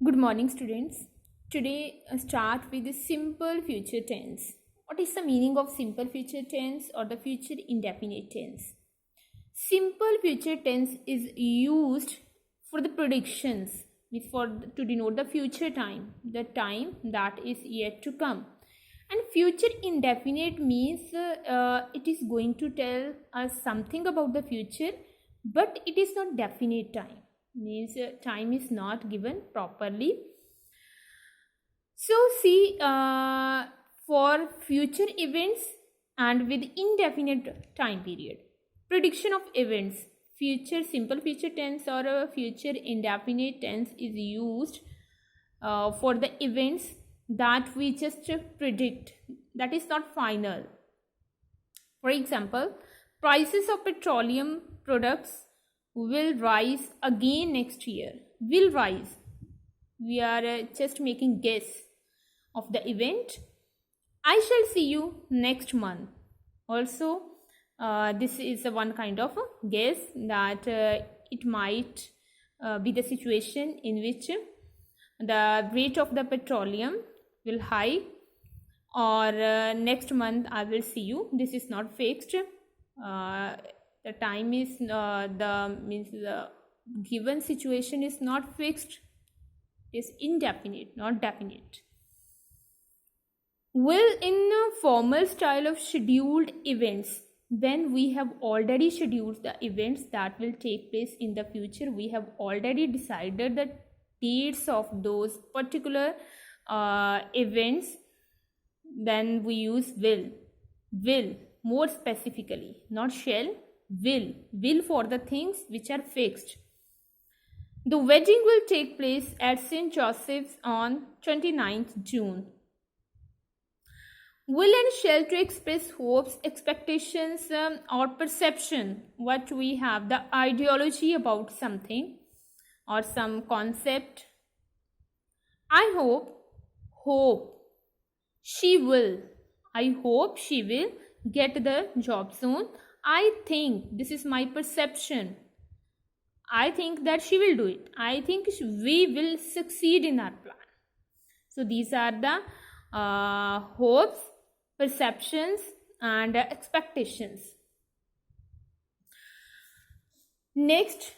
Good morning, students. Today, start with the simple future tense. What is the meaning of simple future tense or the future indefinite tense? Simple future tense is used for the predictions, to denote the future time, the time that is yet to come. And future indefinite means it is going to tell us something about the future, but it is not definite time. Means time is not given properly. So see, for future events and with indefinite time period, prediction of events, future simple future tense or a future indefinite tense is used for the events that we just predict, that is not final. For example, prices of petroleum products will rise again next year. Will rise. We are just making guess of the event. I shall see you next month. Also, this is one kind of a guess that it might be the situation in which the rate of the petroleum will high, or next month I will see you. This is not fixed. The time is the given situation is not fixed. It is indefinite, not definite. Will in a formal style of scheduled events, when we have already scheduled the events that will take place in the future, we have already decided the dates of those particular events, then we use will more specifically, not shall. Will for the things which are fixed. The wedding will take place at St. Joseph's on 29th June. Will and shall to express hopes, expectations, or perception, what we have, the ideology about something or some concept. I hope she will. I hope she will get the job soon. I think, this is my perception. I think that she will do it. I think we will succeed in our plan. So these are the hopes, perceptions, and expectations. Next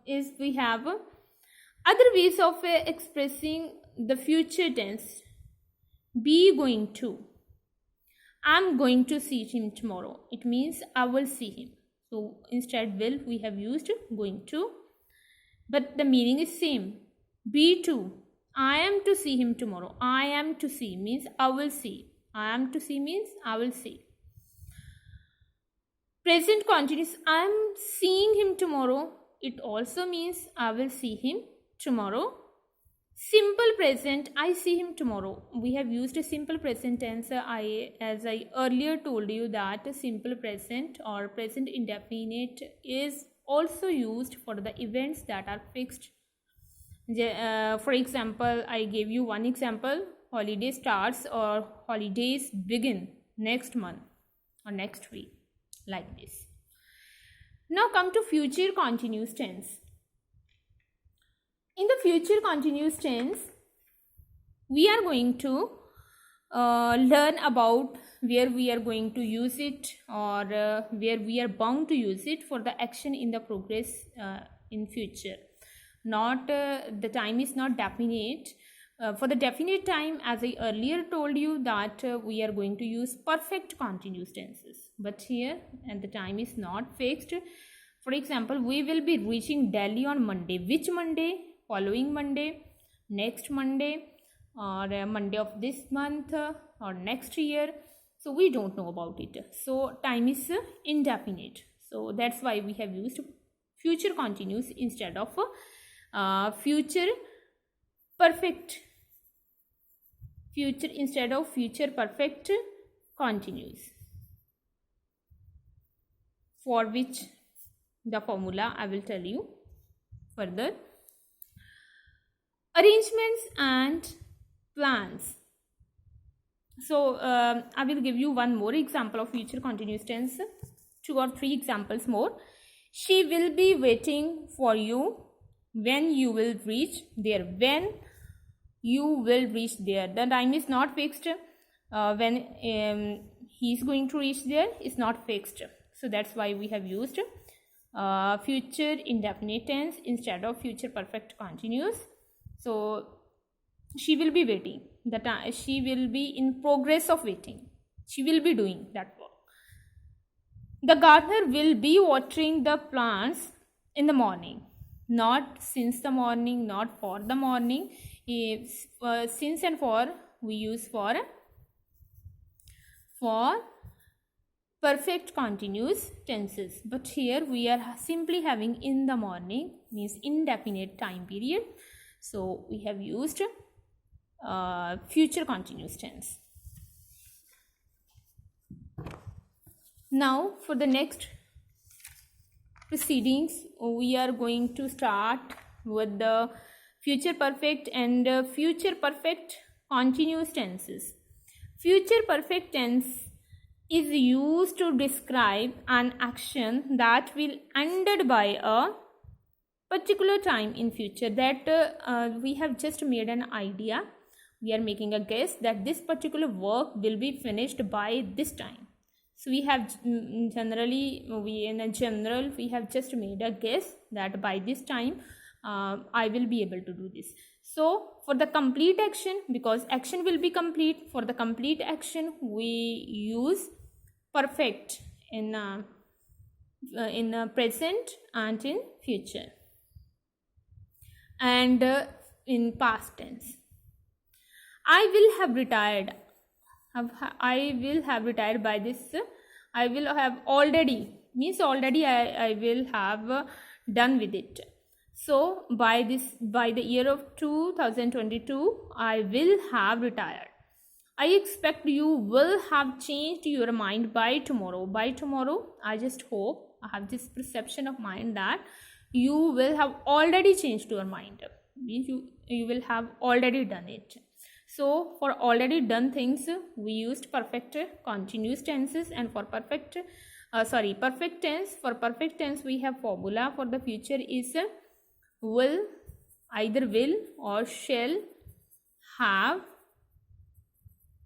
is we have other ways of expressing the future tense. Be going to. I'm going to see him tomorrow. It means I will see him. So instead will we have used going to, but the meaning is same. Be to. I am to see him tomorrow. I am to see means I will see. I am to see means I will see. Present continuous. I am seeing him tomorrow. It also means I will see him tomorrow. Simple present, I see him tomorrow. We have used a simple present tense. As I earlier told you that simple present or present indefinite is also used for the events that are fixed. For example, I gave you one example. Holiday starts or holidays begin next month or next week, like this. Now come to future continuous tense. In the future continuous tense, we are going to learn about where we are going to use it, or where we are bound to use it for the action in the progress in future. Not the time is not definite. For the definite time, as I earlier told you that we are going to use perfect continuous tenses, but here and the time is not fixed. For example, we will be reaching Delhi on Monday. Which Monday? Following Monday, next Monday, or Monday of this month, or next year. So we don't know about it. So time is indefinite. So that's why we have used future continuous instead of future perfect. Future instead of future perfect continuous. For which the formula I will tell you further. Arrangements and plans. So I will give you one more example of future continuous tense, 2 or 3 examples more. She will be waiting for you when you will reach there. When you will reach there, the time is not fixed. When he is going to reach there is not fixed, so that's why we have used future indefinite tense instead of future perfect continuous. So she will be waiting, the time she will be in progress of waiting, she will be doing that work. The gardener will be watering the plants in the morning, not since the morning, not for the morning. Since and for we use for perfect continuous tenses, but here we are simply having in the morning, means indefinite time period, so we have used future continuous tense. Now for the next proceedings, we are going to start with the future perfect and future perfect continuous tenses. Future perfect tense is used to describe an action that will ended by a particular time in future, that we have just made an idea, we are making a guess that this particular work will be finished by this time. So we have generally, we have just made a guess that by this time I will be able to do this. So for the complete action, because action will be complete, for the complete action we use perfect in present and in future, and in past tense. I will have retired. I will have retired by this. I will have already, means already I will have done with it. So by the year of 2022, I will have retired. I expect you will have changed your mind by tomorrow. By tomorrow, I just hope, I have this perception of mind that you will have already changed your mind. Means you will have already done it. So for already done things, we used perfect continuous tenses, and for perfect tense, for perfect tense we have formula for the future is will, either will or shall have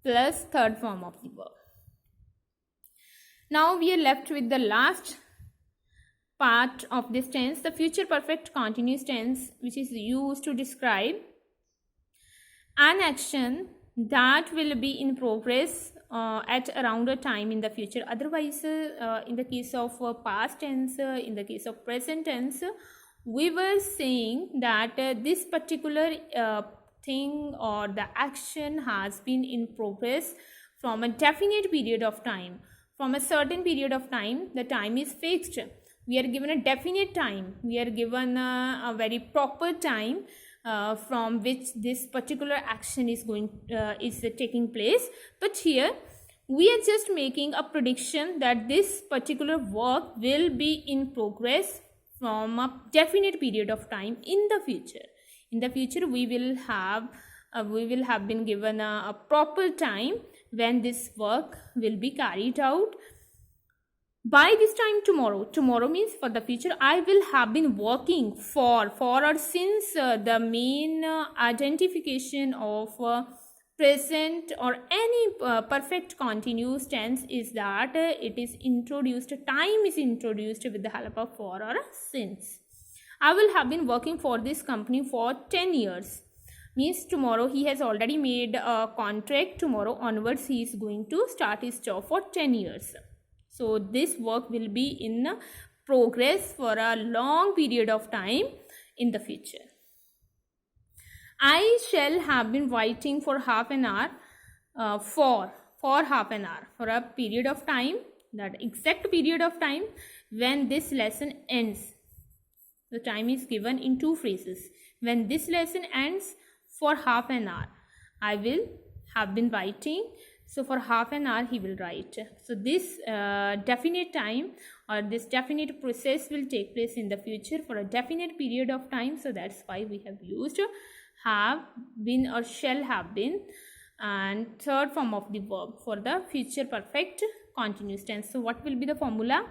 plus third form of the verb. Now we are left with the last part of this tense, the future perfect continuous tense, which is used to describe an action that will be in progress at around a time in the future. Otherwise, in the case of past tense, in the case of present tense, we were saying that this particular thing or the action has been in progress from a definite period of time. From a certain period of time, the time is fixed. We are given a definite time. We are given a very proper time from which this particular action is taking place. But here we are just making a prediction that this particular work will be in progress from a definite period of time in the future. In the future, we will have been given a proper time when this work will be carried out. By this time tomorrow means for the future, I will have been working for or since the main identification of present or any perfect continuous tense is that it is introduced, time is introduced with the help of for or since. I will have been working for this company for 10 years. Means tomorrow he has already made a contract. Tomorrow onwards he is going to start his job for 10 years. So this work will be in progress for a long period of time in the future. I shall have been writing for half an hour, for half an hour, for a period of time, that exact period of time when this lesson ends. The time is given in two phrases. When this lesson ends, for half an hour, I will have been writing. So for half an hour he will write. So this definite time or this definite process will take place in the future for a definite period of time. So that's why we have used have been or shall have been, and third form of the verb for the future perfect continuous tense. So what will be the formula?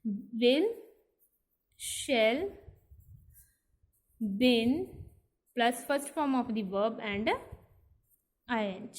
Will, shall, been plus first form of the verb and ing.